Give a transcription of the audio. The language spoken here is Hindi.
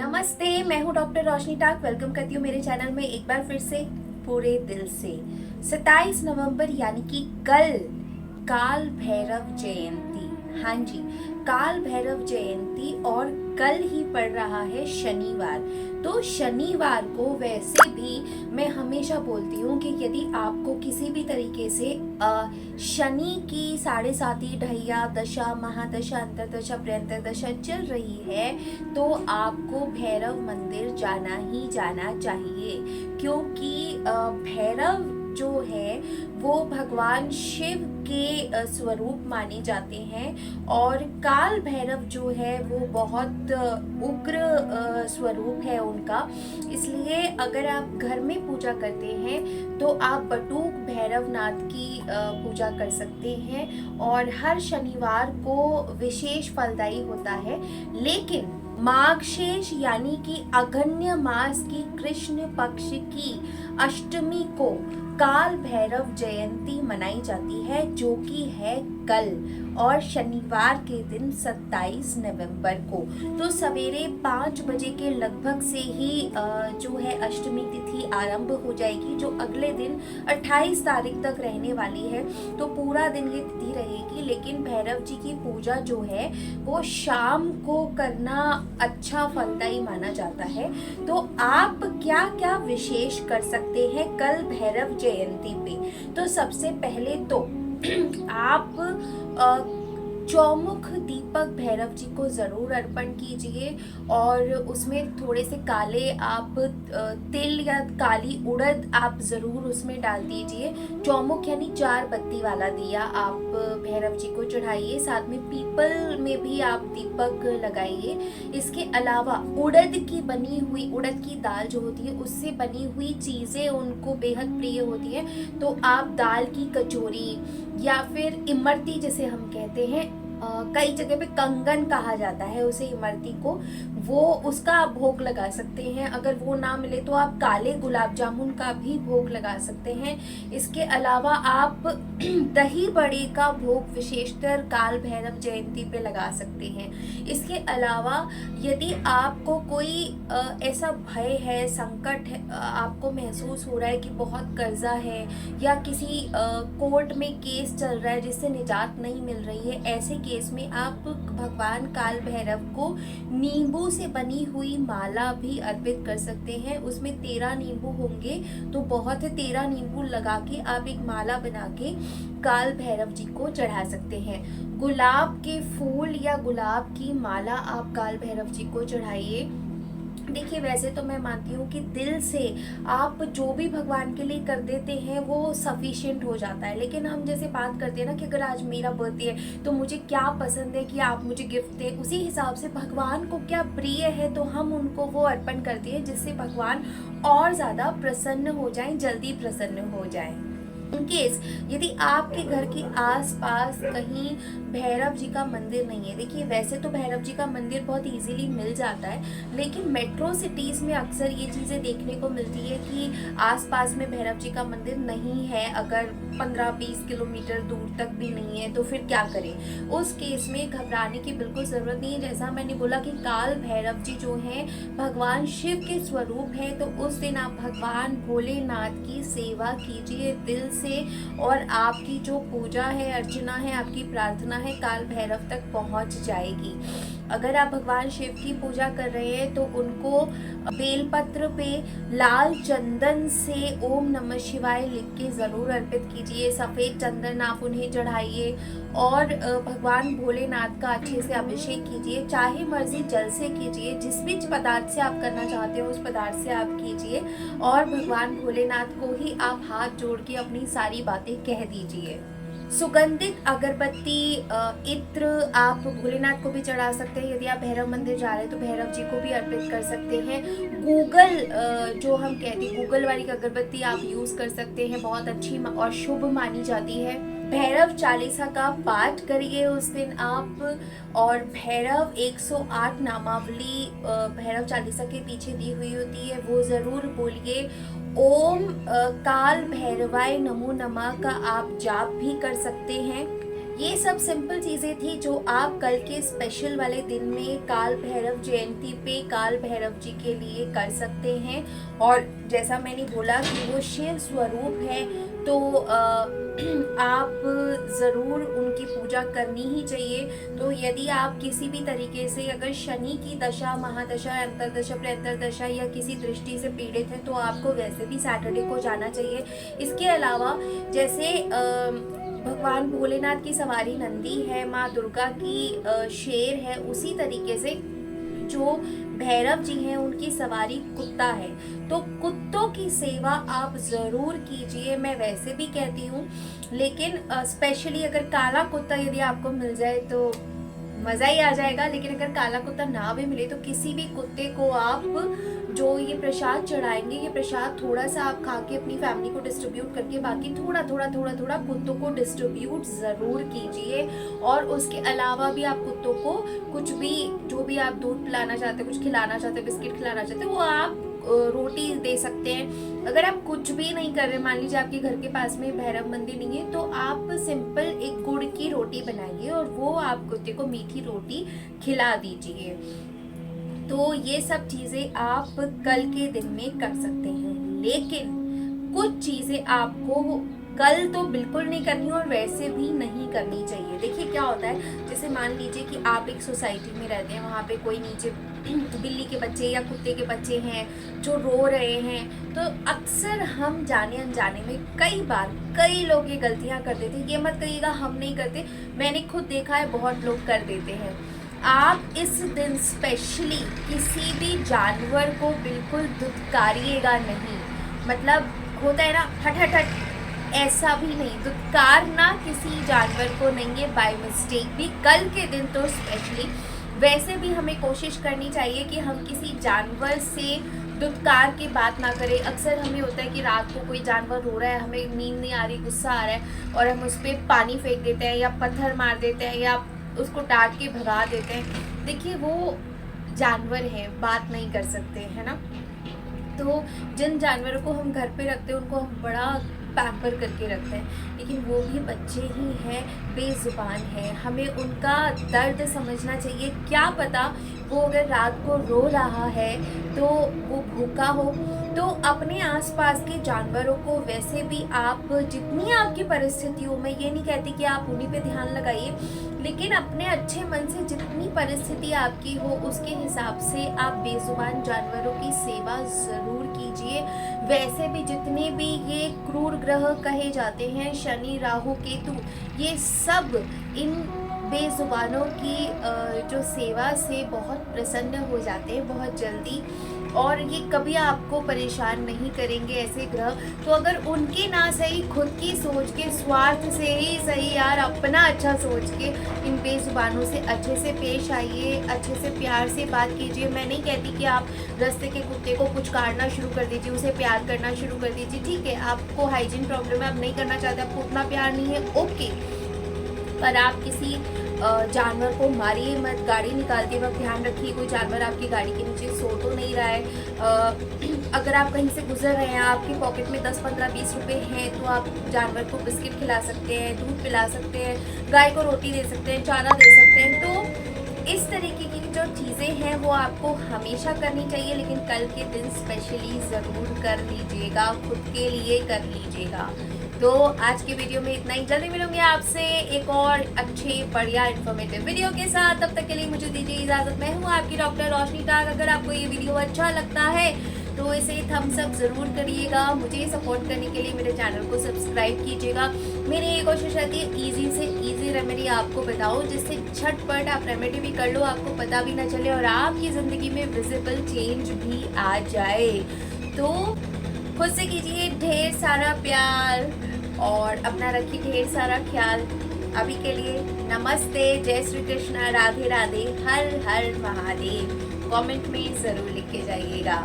नमस्ते, मैं हूँ डॉक्टर रोशनी टाक। वेलकम करती हूँ मेरे चैनल में एक बार फिर से पूरे दिल से। 27 नवंबर यानी कि कल काल भैरव जयंती। हाँ जी, काल भैरव जयंती और कल ही पड़ रहा है शनिवार। तो शनिवार को वैसे भी मैं हमेशा बोलती हूँ कि यदि आपको किसी भी तरीके से शनि की 7.5 ढैया दशा, महादशा, अंतरदशा, प्रंतरदशा चल रही है तो आपको भैरव मंदिर जाना ही जाना चाहिए, क्योंकि भैरव जो है वो भगवान शिव के स्वरूप माने जाते हैं और काल भैरव जो है वो बहुत उग्र स्वरूप है उनका। इसलिए अगर आप घर में पूजा करते हैं तो आप बटुक भैरवनाथ की पूजा कर सकते हैं और हर शनिवार को विशेष फलदायी होता है। लेकिन माघशेष यानी कि अगन्य मास की कृष्ण पक्ष की अष्टमी को काल भैरव जयंती मनाई जाती है, जो कि है कल और शनिवार के दिन 27 नवंबर को। तो सवेरे 5 बजे के लगभग से ही जो है अष्टमी तिथि आरंभ हो जाएगी, जो अगले दिन 28 तारीख तक रहने वाली है। तो पूरा दिन ये तिथि रहेगी, लेकिन भैरव जी की पूजा जो है वो शाम को करना अच्छा फलदायी माना जाता है। तो आप क्या क्या विशेष कर सकते हैं कल भैरव जयंती पे? तो सबसे पहले तो आप चौमुख दीपक भैरव जी को ज़रूर अर्पण कीजिए और उसमें थोड़े से काले आप तिल या काली उड़द आप ज़रूर उसमें डाल दीजिए। चौमुख यानी 4 बत्ती वाला दिया आप भैरव जी को चढ़ाइए। साथ में पीपल में भी आप दीपक लगाइए। इसके अलावा उड़द की दाल जो होती है उससे बनी हुई चीज़ें उनको बेहद प्रिय होती हैं। तो आप दाल की कचौरी या फिर इमरती जिसे हम कहते हैं, कई जगह पे कंगन कहा जाता है उसे, इमरती को, वो उसका आप भोग लगा सकते हैं। अगर वो ना मिले तो आप काले गुलाब जामुन का भी भोग लगा सकते हैं। इसके अलावा आप दही बड़े का भोग विशेषकर काल भैरव जयंती पे लगा सकते हैं। इसके अलावा यदि आपको कोई ऐसा भय है, संकट है, आपको महसूस हो रहा है कि बहुत कर्जा है या किसी कोर्ट में केस चल रहा है जिससे निजात नहीं मिल रही है, ऐसे केस में आप भगवान काल भैरव को नींबू से बनी हुई माला भी अर्पित कर सकते हैं। उसमें 13 नींबू होंगे तो बहुत है, 13 नींबू लगा के आप एक माला बना के काल भैरव जी को चढ़ा सकते हैं। गुलाब के फूल या गुलाब की माला आप काल भैरव जी को चढ़ाइए। देखिए, वैसे तो मैं मानती हूँ कि दिल से आप जो भी भगवान के लिए कर देते हैं वो सफिशिएंट हो जाता है। लेकिन हम जैसे बात करते हैं ना कि अगर आज मेरा बर्थडे है तो मुझे क्या पसंद है कि आप मुझे गिफ्ट दें, उसी हिसाब से भगवान को क्या प्रिय है तो हम उनको वो अर्पण करते हैं, जिससे भगवान और ज़्यादा प्रसन्न हो जाएं, जल्दी प्रसन्न हो जाएं। इनकेस यदि आपके घर के आसपास कहीं भैरव जी का मंदिर नहीं है, देखिए वैसे तो भैरव जी का मंदिर बहुत इजीली मिल जाता है, लेकिन मेट्रो सिटीज़ में अक्सर ये चीज़ें देखने को मिलती है कि आसपास में भैरव जी का मंदिर नहीं है। अगर 15-20 किलोमीटर दूर तक भी नहीं है तो फिर क्या करें? उस केस में घबराने की बिल्कुल ज़रूरत नहीं है। जैसा मैंने बोला कि काल भैरव जी जो हैं भगवान शिव के स्वरूप है, तो उस दिन आप भगवान भोलेनाथ की सेवा कीजिए दिल से और आपकी जो पूजा है, अर्चना है, आपकी प्रार्थना है काल भैरव तक पहुंच जाएगी। अगर आप भगवान शिव की पूजा कर रहे हैं तो उनको बेलपत्र पे लाल चंदन से ओम नमः शिवाय लिख के ज़रूर अर्पित कीजिए। सफ़ेद चंदन आप उन्हें चढ़ाइए और भगवान भोलेनाथ का अच्छे से अभिषेक कीजिए। चाहे मर्जी जल से कीजिए, जिस भी पदार्थ से आप करना चाहते हो उस पदार्थ से आप कीजिए और भगवान भोलेनाथ को ही आप हाथ जोड़ के अपनी सारी बातें कह दीजिए। सुगंधित अगरबत्ती, इत्र आप भोलेनाथ को भी चढ़ा सकते हैं। यदि आप भैरव मंदिर जा रहे हैं तो भैरव जी को भी अर्पित कर सकते हैं। गूगल जो हम कहते हैं, गूगल वाली अगरबत्ती आप यूज़ कर सकते हैं, बहुत अच्छी और शुभ मानी जाती है। भैरव चालीसा का पाठ करिए उस दिन आप, और भैरव 108 नामावली भैरव चालीसा के पीछे दी हुई होती है, वो ज़रूर बोलिए। ओम काल भैरवाय नमो नमः का आप जाप भी कर सकते हैं। ये सब सिंपल चीज़ें थी जो आप कल के स्पेशल वाले दिन में काल भैरव जयंती पे काल भैरव जी के लिए कर सकते हैं। और जैसा मैंने बोला कि वो शिव स्वरूप है, तो आप ज़रूर उनकी पूजा करनी ही चाहिए। तो यदि आप किसी भी तरीके से अगर शनि की दशा, महादशा, अंतरदशा, प्रंतरदशा या किसी दृष्टि से पीड़ित हैं तो आपको वैसे भी सैटरडे को जाना चाहिए। इसके अलावा जैसे भगवान भोलेनाथ की सवारी नंदी है, माँ दुर्गा की शेर है, उसी तरीके से जो भैरव जी हैं उनकी सवारी कुत्ता है। तो कुत्तों की सेवा आप ज़रूर कीजिए, मैं वैसे भी कहती हूँ। लेकिन स्पेशली अगर काला कुत्ता यदि आपको मिल जाए तो मज़ा ही आ जाएगा। लेकिन अगर काला कुत्ता ना भी मिले तो किसी भी कुत्ते को आप जो ये प्रसाद चढ़ाएंगे, ये प्रसाद थोड़ा सा आप खा के अपनी फैमिली को डिस्ट्रीब्यूट करके बाकी थोड़ा थोड़ा कुत्तों को डिस्ट्रीब्यूट ज़रूर कीजिए। और उसके अलावा भी आप कुत्तों को कुछ भी, जो भी आप दूध पिलाना चाहते हैं, कुछ खिलाना चाहते हैं, बिस्किट खिलाना चाहते हैं, वो आप रोटी दे सकते हैं। अगर आप कुछ भी नहीं कर रहे, मान लीजिए आपके घर के पास में भैरव मंदिर नहीं है, तो आप सिंपल एक गुड़ की रोटी बनाइए और वो आप कुत्ते को मीठी रोटी खिला दीजिए। तो ये सब चीज़ें आप कल के दिन में कर सकते हैं। लेकिन कुछ चीज़ें आपको कल तो बिल्कुल नहीं करनी और वैसे भी नहीं करनी चाहिए। देखिए क्या होता है, जैसे मान लीजिए कि आप एक सोसाइटी में रहते हैं, वहाँ पे कोई नीचे बिल्ली के बच्चे या कुत्ते के बच्चे हैं जो रो रहे हैं, तो अक्सर हम जाने अनजाने में कई लोग ये गलतियाँ कर देते हैं। ये मत कहिएगा हम नहीं करते, मैंने खुद देखा है बहुत लोग कर देते हैं। आप इस दिन स्पेशली किसी भी जानवर को बिल्कुल दुत्कारिएगा नहीं। मतलब होता है ना हट हट हट, ऐसा भी नहीं, दुत्कारना किसी जानवर को नहीं है बाय मिस्टेक भी, कल के दिन तो स्पेशली। वैसे भी हमें कोशिश करनी चाहिए कि हम किसी जानवर से दुत्कार की बात ना करें। अक्सर हमें होता है कि रात को कोई जानवर रो रहा है, हमें नींद नहीं आ रही, गुस्सा आ रहा है और हम उस पर पानी फेंक देते हैं या पत्थर मार देते हैं या उसको डांट के भगा देते हैं। देखिए वो जानवर है, बात नहीं कर सकते, है ना। तो जिन जानवरों को हम घर पे रखते हैं उनको हम बड़ा पैम्पर करके रखते हैं, लेकिन वो भी बच्चे ही हैं, बेजुबान हैं। हमें उनका दर्द समझना चाहिए। क्या पता वो अगर रात को रो रहा है तो वो भूखा हो। तो अपने आसपास के जानवरों को वैसे भी आप जितनी आपकी परिस्थिति हो, मैं ये नहीं कहती कि आप उन्हीं पे ध्यान लगाइए, लेकिन अपने अच्छे मन से जितनी परिस्थिति आपकी हो उसके हिसाब से आप बेजुबान जानवरों की सेवा ज़रूर कीजिए। वैसे भी जितने भी ये क्रूर ग्रह कहे जाते हैं, शनि, राहु, केतु, ये सब इन बेजुबानों की जो सेवा से बहुत प्रसन्न हो जाते हैं बहुत जल्दी, और ये कभी आपको परेशान नहीं करेंगे ऐसे ग्रह। तो अगर उनकी ना सही, खुद की सोच के, स्वार्थ से ही सही यार, अपना अच्छा सोच के इन बेजुबानों से अच्छे से पेश आइए, अच्छे से प्यार से बात कीजिए। मैं नहीं कहती कि आप रास्ते के कुत्ते को पुचकारना शुरू कर दीजिए, उसे प्यार करना शुरू कर दीजिए। ठीक है, आपको हाइजीन प्रॉब्लम है, आप नहीं करना चाहते, आपको उतना प्यार नहीं है, ओके, पर आप किसी जानवर को मारिए मत। गाड़ी निकालते वक्त ध्यान रखिए कोई जानवर आपकी गाड़ी के नीचे सो तो नहीं रहा है। अगर आप कहीं से गुजर रहे हैं, आपके पॉकेट में 10, 15, 20 रुपए हैं, तो आप जानवर को बिस्किट खिला सकते हैं, दूध पिला सकते हैं, गाय को रोटी दे सकते हैं, चारा दे सकते हैं। तो इस तरीके की जो चीज़ें हैं वो आपको हमेशा करनी चाहिए, लेकिन कल के दिन स्पेशली ज़रूर कर लीजिएगा, खुद के लिए कर लीजिएगा। तो आज की वीडियो में इतना ही। जल्दी मिलूंगी आपसे एक और अच्छे बढ़िया इन्फॉर्मेटिव वीडियो के साथ। तब तक के लिए मुझे दीजिए इजाज़त। मैं हूँ आपकी डॉक्टर रोशनी टाग। अगर आपको ये वीडियो अच्छा लगता है तो इसे थम्स अप ज़रूर करिएगा। मुझे सपोर्ट करने के लिए मेरे चैनल को सब्सक्राइब कीजिएगा। मेरी ये कोशिश रहती है ईजी से ईजी रेमेडी आपको बताओ, जिससे झटपट आप रेमेडी भी कर लो, आपको पता भी ना चले और आपकी ज़िंदगी में विजिबल चेंज भी आ जाए। तो खुद से कीजिए ढेर सारा प्यार और अपना रखिए ढेर सारा ख्याल। अभी के लिए नमस्ते, जय श्री कृष्णा, राधे राधे, हर हर महादेव। कमेंट में ज़रूर लिख के जाइएगा।